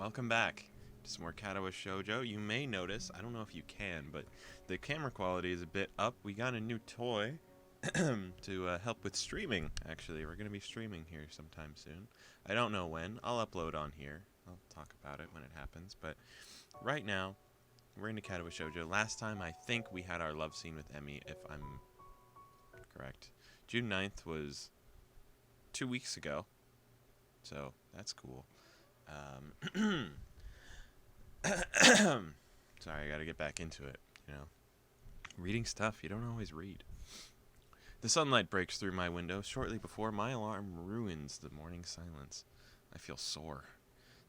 Welcome back to some more Katawa Shoujo. You may notice, I don't know if you can, but the camera quality is a bit up. We got a new toy to help with streaming, actually. We're going to be streaming here sometime soon. I don't know when. I'll upload on here. I'll talk about it when it happens. But right now, we're into Katawa Shoujo. Last time, I think we had our love scene with Emmy, if I'm correct. June 9th was 2 weeks ago. So, that's cool. Sorry, I gotta get back into it, Reading stuff you don't always read. The sunlight breaks through my window shortly before my alarm ruins the morning silence. I feel sore.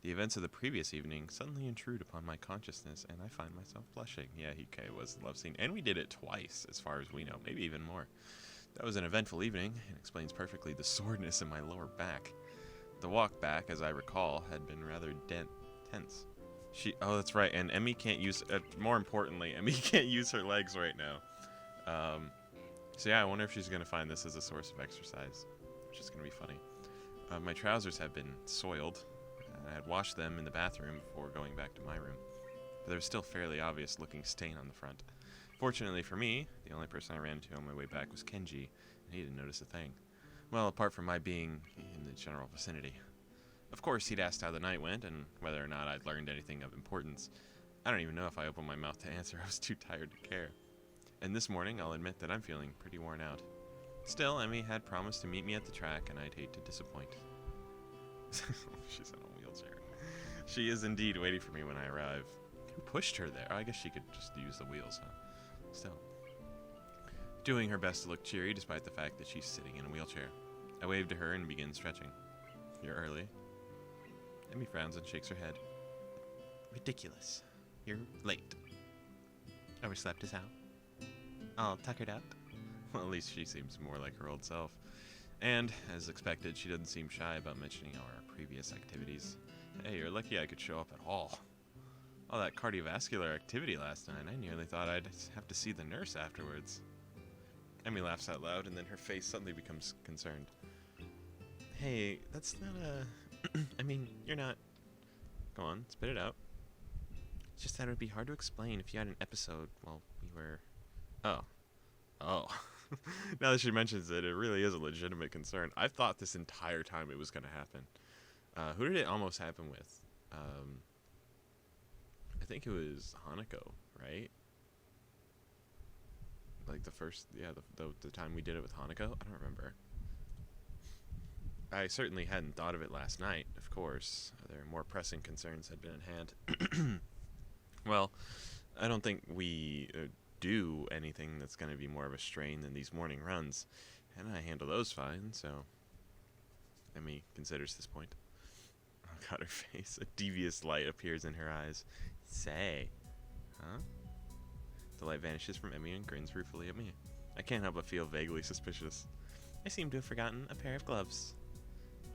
The events of the previous evening suddenly intrude upon my consciousness, and I find myself blushing. Yeah, it was the love scene, and we did it twice, as far as we know, maybe even more. That was an eventful evening, and explains perfectly the soreness in my lower back. The walk back, as I recall, had been rather tense. Oh, that's right, and Emmy can't use, more importantly, Emmy can't use her legs right now. So yeah, I wonder if she's going to find this as a source of exercise, which is going to be funny. My trousers have been soiled. I had washed them in the bathroom before going back to my room, but there was still fairly obvious looking stain on the front. Fortunately for me, the only person I ran into on my way back was Kenji, and he didn't notice a thing. Well, apart from my being in the general vicinity. Of course, he'd asked how the night went and whether or not I'd learned anything of importance. I don't even know if I opened my mouth to answer. I was too tired to care. And this morning, I'll admit that I'm feeling pretty worn out. Still, Emmy had promised to meet me at the track, and I'd hate to disappoint. She's in a wheelchair. She is indeed waiting for me when I arrive. Who pushed her there? I guess she could just use the wheels, huh? Still. Doing her best to look cheery despite the fact that she's sitting in a wheelchair. I wave to her and begin stretching. You're early. Emmy frowns and shakes her head. Ridiculous. You're late. Overslept as hell. All tuckered up. Well, at least she seems more like her old self. And, as expected, she doesn't seem shy about mentioning our previous activities. Hey, you're lucky I could show up at all. All that cardiovascular activity last night, I nearly thought I'd have to see the nurse afterwards. Emmy laughs out loud, and then her face suddenly becomes concerned. Hey, that's not a... I mean, you're not... Go on, spit it out. It's just that it would be hard to explain if you had an episode while we were... Oh. Now that she mentions it, it really is a legitimate concern. I've thought this entire time it was going to happen. Who did it almost happen with? I think it was Hanako, right? Like the first, the time we did it with Hanako? I don't remember. I certainly hadn't thought of it last night, of course. There are more pressing concerns had been at hand. Well, I don't think we do anything that's going to be more of a strain than these morning runs, and I handle those fine, so... Emmy considers this point. Oh god, her face. A devious light appears in her eyes. Say. Huh? The light vanishes from Emmy and grins ruefully at me. I can't help but feel vaguely suspicious. I seem to have forgotten a pair of gloves.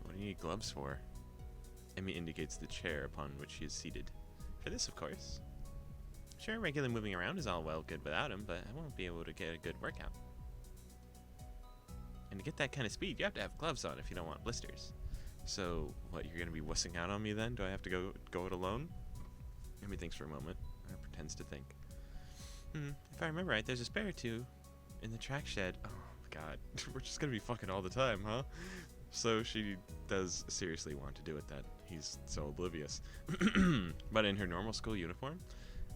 What do you need gloves for? Emmy indicates the chair upon which she is seated. For this, of course. Sure, regular moving around is all well good without him, but I won't be able to get a good workout. And to get that kind of speed, you have to have gloves on if you don't want blisters. So, what, you're going to be wussing out on me then? Do I have to go it alone? Emmy thinks for a moment, or pretends to think. If I remember right, there's a spare or two in the track shed. Oh, god. We're just going to be fucking all the time, huh? So she does seriously want to do it then. He's so oblivious. But in her normal school uniform?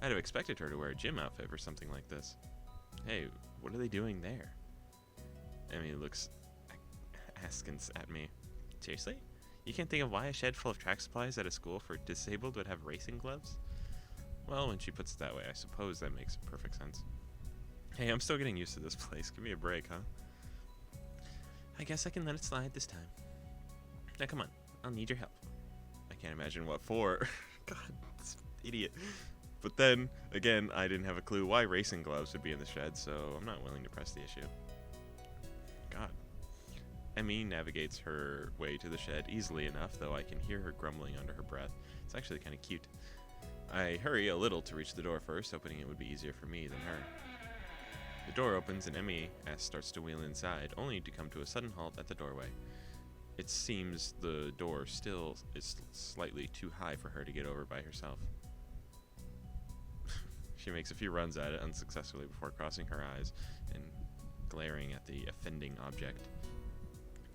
I'd have expected her to wear a gym outfit for something like this. Hey, what are they doing there? Emmy looks askance at me. Seriously? You can't think of why a shed full of track supplies at a school for disabled would have racing gloves? Well, when she puts it that way, I suppose that makes perfect sense. Hey, I'm still getting used to this place. Give me a break, huh? I guess I can let it slide this time. Now come on, I'll need your help. I can't imagine what for. God, this idiot. But then, again, I didn't have a clue why racing gloves would be in the shed, so I'm not willing to press the issue. God. Emmy navigates her way to the shed easily enough, though I can hear her grumbling under her breath. It's actually kind of cute. I hurry a little to reach the door first, hoping it would be easier for me than her. The door opens and Emmy starts to wheel inside, only to come to a sudden halt at the doorway. It seems the door still is slightly too high for her to get over by herself. She makes a few runs at it unsuccessfully before crossing her eyes and glaring at the offending object.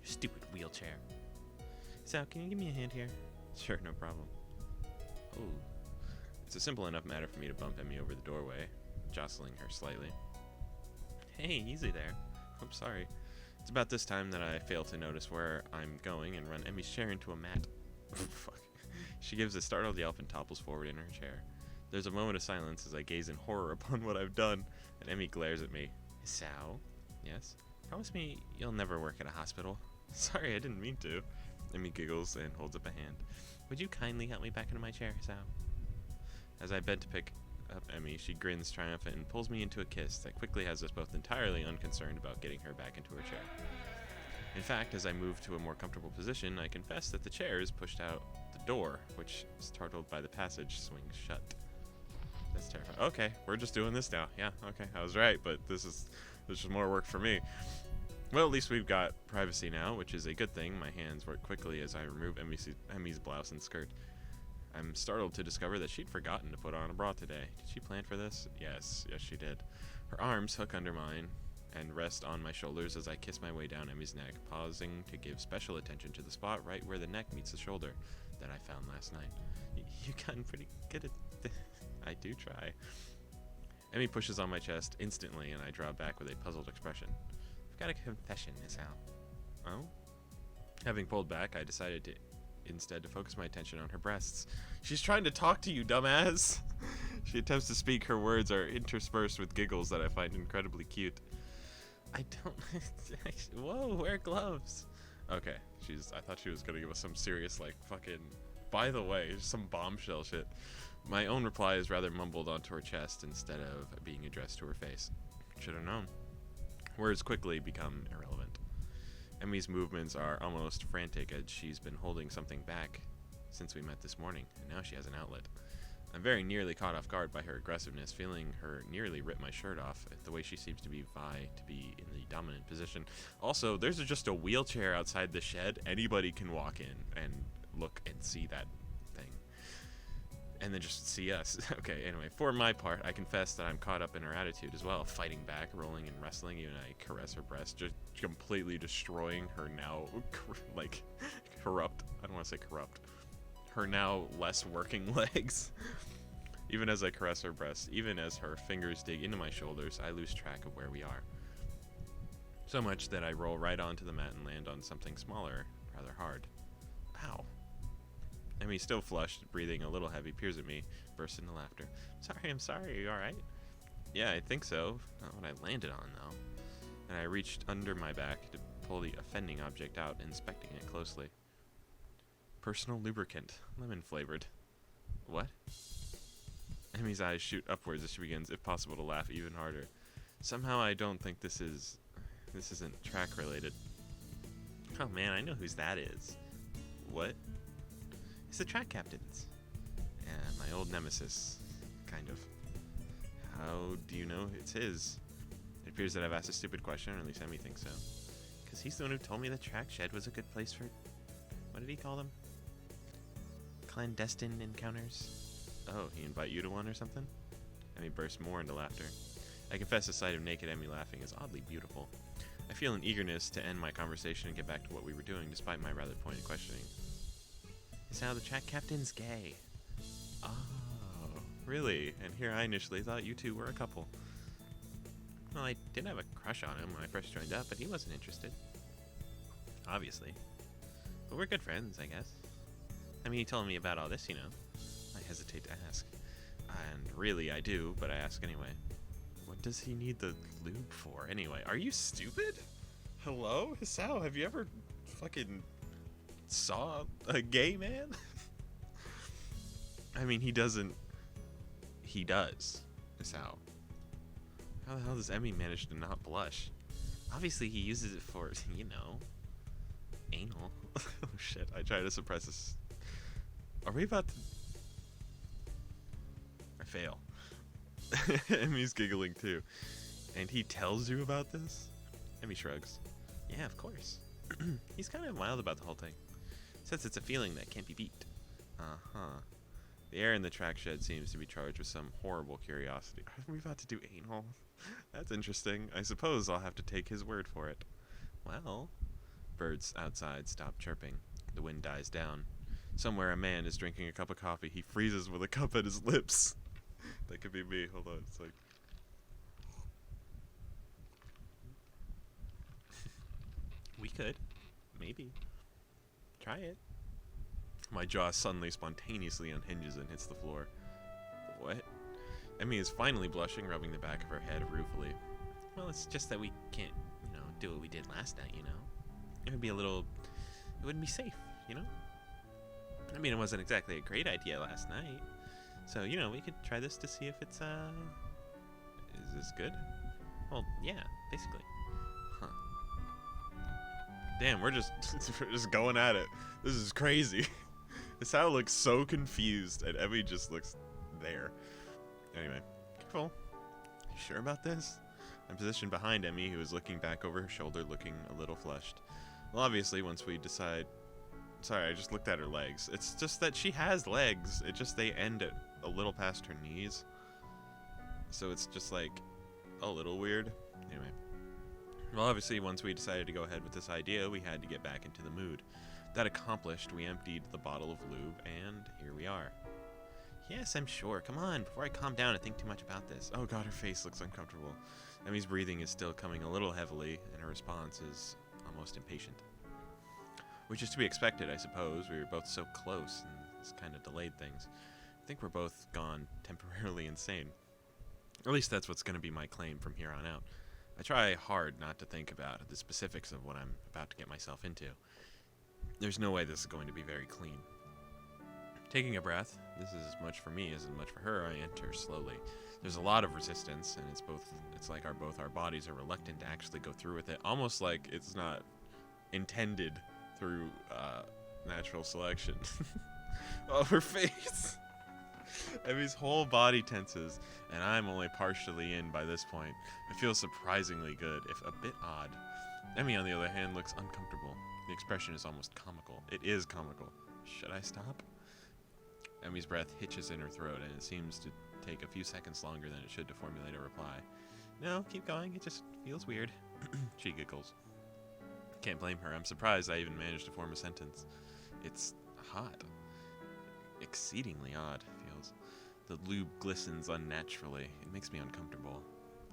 Stupid wheelchair. Sal, can you give me a hand here? Sure, no problem. Oh. It's a simple enough matter for me to bump Emmy over the doorway, jostling her slightly. Hey, easy there. I'm sorry. It's about this time that I fail to notice where I'm going and run Emmy's chair into a mat. Fuck. She gives a startled yelp and topples forward in her chair. There's a moment of silence as I gaze in horror upon what I've done, and Emmy glares at me. Sal? Yes? Promise me you'll never work at a hospital. Sorry, I didn't mean to. Emmy giggles and holds up a hand. Would you kindly help me back into my chair, Sal? As I bend to pick up Emmy, she grins triumphant and pulls me into a kiss that quickly has us both entirely unconcerned about getting her back into her chair. In fact, as I move to a more comfortable position, I confess that the chair is pushed out the door, which, startled by the passage, swings shut. That's terrifying. Okay, we're just doing this now. Yeah, okay, I was right, but this is more work for me. Well, at least we've got privacy now, which is a good thing. My hands work quickly as I remove Emmy's blouse and skirt. I'm startled to discover that she'd forgotten to put on a bra today. Did she plan for this? Yes, she did. Her arms hook under mine and rest on my shoulders as I kiss my way down Emmy's neck, pausing to give special attention to the spot right where the neck meets the shoulder that I found last night. You've gotten pretty good at this. I do try. Emmy pushes on my chest instantly, and I draw back with a puzzled expression. I've got a confession, Miss Al. Oh? Having pulled back, I decided to instead to focus my attention on her breasts. She's trying to talk to you, dumbass! She attempts to speak. Her words are interspersed with giggles that I find incredibly cute. I don't... Whoa, wear gloves! Okay, I thought she was gonna give us some serious, like, fucking... By the way, some bombshell shit. My own reply is rather mumbled onto her chest instead of being addressed to her face. Should have known. Words quickly become irrelevant. Emmy's movements are almost frantic as she's been holding something back since we met this morning, and now she has an outlet. I'm very nearly caught off guard by her aggressiveness, feeling her nearly rip my shirt off, the way she seems to be in the dominant position. Also, there's just a wheelchair outside the shed. Anybody can walk in and look and see that thing. And then just see us. Okay, anyway, for my part, I confess that I'm caught up in her attitude as well, fighting back, rolling and wrestling, even I caress her breast, just completely destroying her now, corrupt, I don't want to say corrupt, her now less working legs. Even as I caress her breast, even as her fingers dig into my shoulders, I lose track of where we are. So much that I roll right onto the mat and land on something smaller, rather hard. Ow. Emmy, still flushed, breathing a little heavy, peers at me, bursts into laughter. I'm sorry, are you alright? Yeah, I think so. Not what I landed on, though. And I reached under my back to pull the offending object out, inspecting it closely. Personal lubricant, lemon flavored. What? Emmy's eyes shoot upwards as she begins, if possible, to laugh even harder. Somehow I don't think this isn't track related. Oh man, I know whose that is. What? It's the track captain's. Yeah, my old nemesis, kind of. How do you know it's his? It appears that I've asked a stupid question, or at least Emmy thinks so. Because he's the one who told me the track shed was a good place for... What did he call them? Clandestine encounters? Oh, he invite you to one or something? Emmy bursts more into laughter. I confess the sight of naked Emmy laughing is oddly beautiful. I feel an eagerness to end my conversation and get back to what we were doing, despite my rather pointed questioning. It's how the track captain's gay. Oh, really? And here I initially thought you two were a couple. Well, I did have a crush on him when I first joined up, but he wasn't interested. Obviously. But we're good friends, I guess. I mean, he told me about all this, you know. I hesitate to ask. And really, I do, but I ask anyway. What does he need the lube for, anyway? Are you stupid? Hello? Hisao, have you ever fucking saw a gay man? I mean, he doesn't. He does. Hisao. How the hell does Emmy manage to not blush? Obviously, he uses it for, you know, anal. Oh shit, I try to suppress this. Are we about to... I fail. Emmy's giggling too. And he tells you about this? Emmy shrugs. Yeah, of course. He's kind of mild about the whole thing. Says it's a feeling that can't be beat. Uh-huh. The air in the track shed seems to be charged with some horrible curiosity. Are we about to do anal? That's interesting. I suppose I'll have to take his word for it. Well, birds outside stop chirping. The wind dies down. Somewhere a man is drinking a cup of coffee. He freezes with a cup at his lips. That could be me. Hold on. It's like... We could. Maybe. Try it. My jaw suddenly spontaneously unhinges and hits the floor. What? Emmy is finally blushing, rubbing the back of her head ruefully. Well, it's just that we can't, do what we did last night, It would be it wouldn't be safe, I mean, it wasn't exactly a great idea last night. So, we could try this to see if it's, is this good? Well, yeah, basically. Huh. Damn, we're just going at it. This is crazy. Sal looks so confused, and Emmy just looks there. Anyway, careful. You sure about this? I'm positioned behind Emmy, who is looking back over her shoulder, looking a little flushed. Well, obviously, once we decide... Sorry, I just looked at her legs. It's just that she has legs. They end at a little past her knees. So it's just, like, a little weird. Anyway. Well, obviously, once we decided to go ahead with this idea, we had to get back into the mood. That accomplished, we emptied the bottle of lube, and here we are. Yes, I'm sure. Come on, before I calm down and think too much about this. Oh god, her face looks uncomfortable. Emmy's breathing is still coming a little heavily, and her response is almost impatient. Which is to be expected, I suppose. We were both so close, and this kind of delayed things. I think we're both gone temporarily insane. At least that's what's going to be my claim from here on out. I try hard not to think about the specifics of what I'm about to get myself into. There's no way this is going to be very clean. Taking a breath, this is as much for me as much for her, I enter slowly. There's a lot of resistance, and it's like both our bodies are reluctant to actually go through with it, almost like it's not intended through natural selection. Oh, her face! Emmy's whole body tenses, and I'm only partially in by this point. It feels surprisingly good, if a bit odd. Emmy, on the other hand, looks uncomfortable. The expression is almost comical. It is comical. Should I stop? Emmy's breath hitches in her throat, and it seems to take a few seconds longer than it should to formulate a reply. No, keep going. It just feels weird. She giggles. Can't blame her. I'm surprised I even managed to form a sentence. It's hot. Exceedingly odd, it feels. The lube glistens unnaturally. It makes me uncomfortable.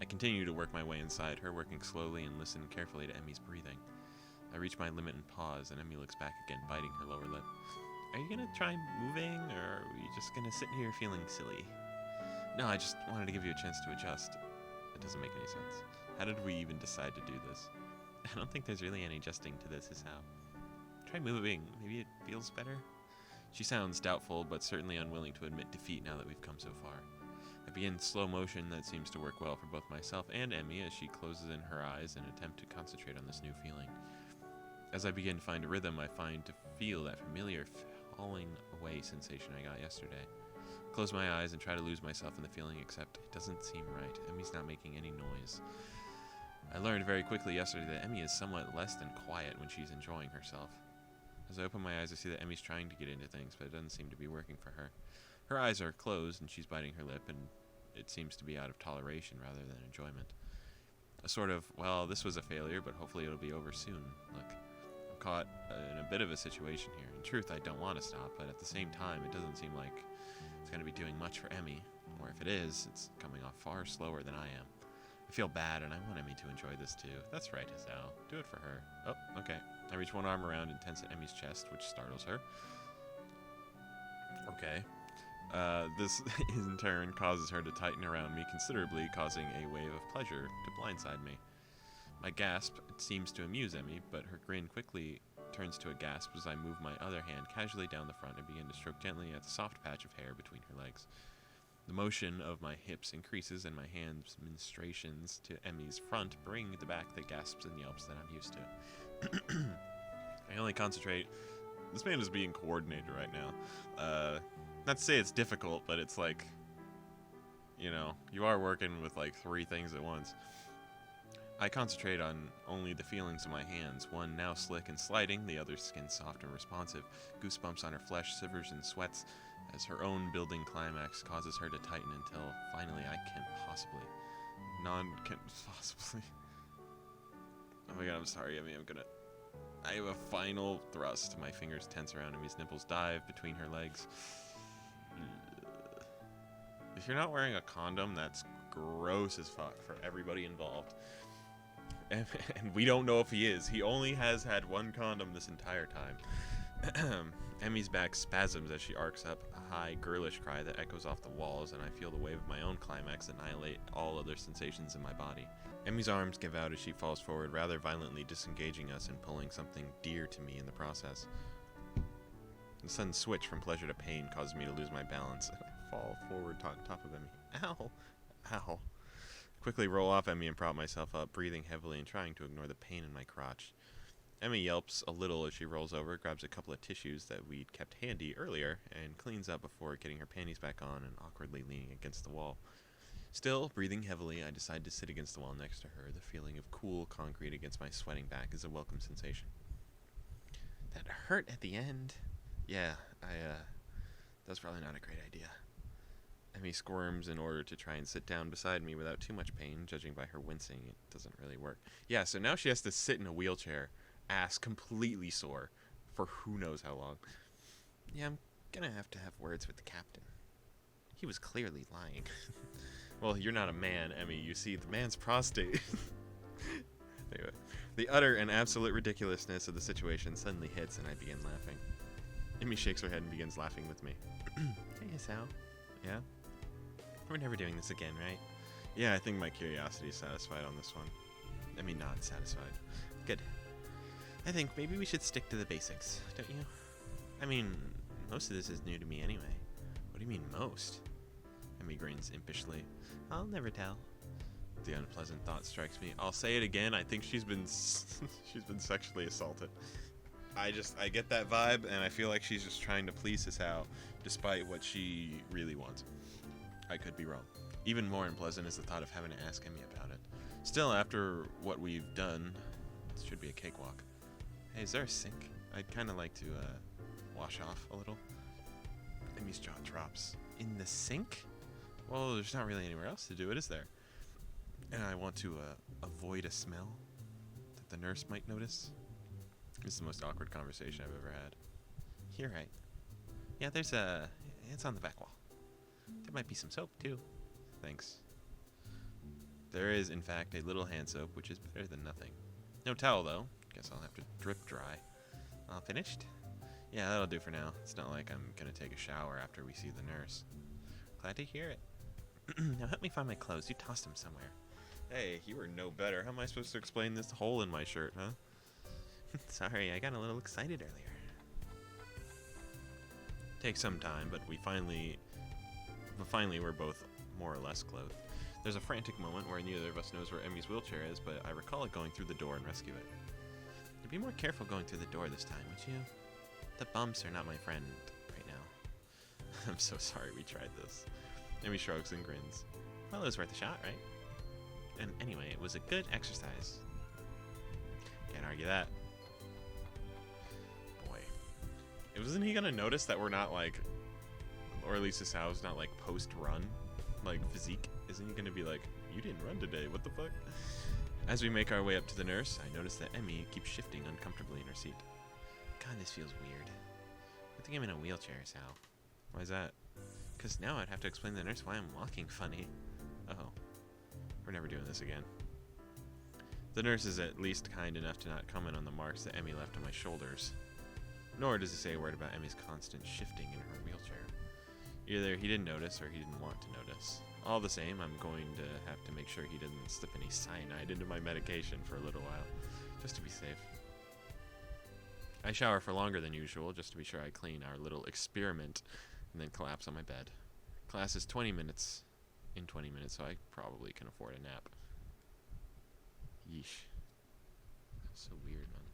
I continue to work my way inside her, working slowly and listen carefully to Emmy's breathing. I reach my limit and pause, and Emmy looks back again, biting her lower lip. Are you gonna try moving, or are we just gonna sit here feeling silly? No, I just wanted to give you a chance to adjust. It doesn't make any sense. How did we even decide to do this? I don't think there's really any adjusting to this, is how. Try moving. Maybe it feels better? She sounds doubtful, but certainly unwilling to admit defeat now that we've come so far. I begin slow motion that seems to work well for both myself and Emmy as she closes in her eyes in an attempt to concentrate on this new feeling. As I begin to find a rhythm, I find to feel that familiar falling away sensation I got yesterday. Close my eyes and try to lose myself in the feeling, except it doesn't seem right. Emmy's not making any noise. I learned very quickly yesterday that Emmy is somewhat less than quiet when she's enjoying herself. As I open my eyes, I see that Emmy's trying to get into things, but it doesn't seem to be working for her. Her eyes are closed, and she's biting her lip, and it seems to be out of toleration rather than enjoyment. A sort of, well, this was a failure, but hopefully it'll be over soon. Look, I'm caught in a bit of a situation here. In truth, I don't want to stop, but at the same time, it doesn't seem like it's going to be doing much for Emmy. Or if it is, it's coming off far slower than I am. I feel bad, and I want Emmy to enjoy this too. That's right, Hazel. Do it for her. Oh, okay. I reach one arm around and tense at Emmy's chest, which startles her. Okay. This, in turn, causes her to tighten around me considerably, causing a wave of pleasure to blindside me. My gasp seems to amuse Emmy, but her grin quickly turns to a gasp as I move my other hand casually down the front and begin to stroke gently at the soft patch of hair between her legs. The motion of my hips increases, and my hand's ministrations to Emmy's front bring back the gasps and yelps that I'm used to. I only concentrate. This man is being coordinated right now. Not to say it's difficult, but it's like, you are working with like 3 things at once. I concentrate on only the feelings of my hands, one now slick and sliding, the other skin soft and responsive. Goosebumps on her flesh, shivers and sweats as her own building climax causes her to tighten until finally I can't possibly. Oh my god, I'm sorry, I have a final thrust. My fingers tense around Emmy's nipples, dive between her legs. If you're not wearing a condom, that's gross as fuck for everybody involved. And we don't know if he is. He only has had one condom this entire time. Emmy's back spasms as she arcs up, a high, girlish cry that echoes off the walls, and I feel the wave of my own climax annihilate all other sensations in my body. Emmy's arms give out as she falls forward, rather violently disengaging us and pulling something dear to me in the process. The sudden switch from pleasure to pain causes me to lose my balance, and I fall forward on top of Emmy. Ow! Ow. Quickly roll off Emmy and prop myself up, breathing heavily and trying to ignore the pain in my crotch. Emmy yelps a little as she rolls over, grabs a couple of tissues that we'd kept handy earlier, and cleans up before getting her panties back on and awkwardly leaning against the wall. Still, breathing heavily, I decide to sit against the wall next to her. The feeling of cool concrete against my sweating back is a welcome sensation. That hurt at the end. Yeah, that's probably not a great idea. Emmy squirms in order to try and sit down beside me without too much pain. Judging by her wincing, it doesn't really work. Yeah, so now she has to sit in a wheelchair, ass completely sore, for who knows how long. Yeah, I'm gonna have to have words with the captain. He was clearly lying. Well, you're not a man, Emmy. You see, the man's prostate. Anyway, the utter and absolute ridiculousness of the situation suddenly hits, and I begin laughing. Emmy shakes her head and begins laughing with me. Hey, Sal. Yeah? We're never doing this again, right? Yeah, I think my curiosity is satisfied on this one. I mean, not satisfied. Good. I think maybe we should stick to the basics, don't you? I mean, most of this is new to me anyway. What do you mean, most? Emmy grins impishly. I'll never tell. The unpleasant thought strikes me. I'll say it again. I think she's been sexually assaulted. I get that vibe, and I feel like she's just trying to please Hisao, despite what she really wants. I could be wrong. Even more unpleasant is the thought of having to ask Emmy about it. Still, after what we've done, it should be a cakewalk. Hey, is there a sink? I'd kind of like to wash off a little. Emmy's jaw drops. In the sink? Well, there's not really anywhere else to do it, is there? And I want to avoid a smell that the nurse might notice. This is the most awkward conversation I've ever had. You're right. Yeah, it's on the back wall. There might be some soap, too. Thanks. There is, in fact, a little hand soap, which is better than nothing. No towel, though. Guess I'll have to drip dry. All finished? Yeah, that'll do for now. It's not like I'm gonna take a shower after we see the nurse. Glad to hear it. Now help me find my clothes. You tossed them somewhere. Hey, you were no better. How am I supposed to explain this hole in my shirt, huh? Sorry, I got a little excited earlier. Takes some time, but finally we're both more or less clothed. There's a frantic moment where neither of us knows where Emmy's wheelchair is, but I recall it going through the door and rescue it. You'd be more careful going through the door this time, would you? The bumps are not my friend right now. I'm so sorry we tried this. Emmy shrugs and grins. Well, it was worth a shot, right? And anyway, it was a good exercise. Can't argue that. Boy. Wasn't he gonna notice that we're not like, or at least Hisao's not like post-run, like physique? Isn't he gonna be like, you didn't run today, what the fuck? As we make our way up to the nurse, I notice that Emmy keeps shifting uncomfortably in her seat. God, this feels weird. I think I'm in a wheelchair, Sal. Why is that? Because now I'd have to explain to the nurse why I'm walking funny. Oh. We're never doing this again. The nurse is at least kind enough to not comment on the marks that Emmy left on my shoulders. Nor does he say a word about Emmy's constant shifting in her wheelchair. Either he didn't notice or he didn't want to notice. All the same, I'm going to have to make sure he didn't slip any cyanide into my medication for a little while, just to be safe. I shower for longer than usual, just to be sure I clean our little experiment, and then collapse on my bed. Class is 20 minutes, so I probably can afford a nap. Yeesh. That's so weird, man.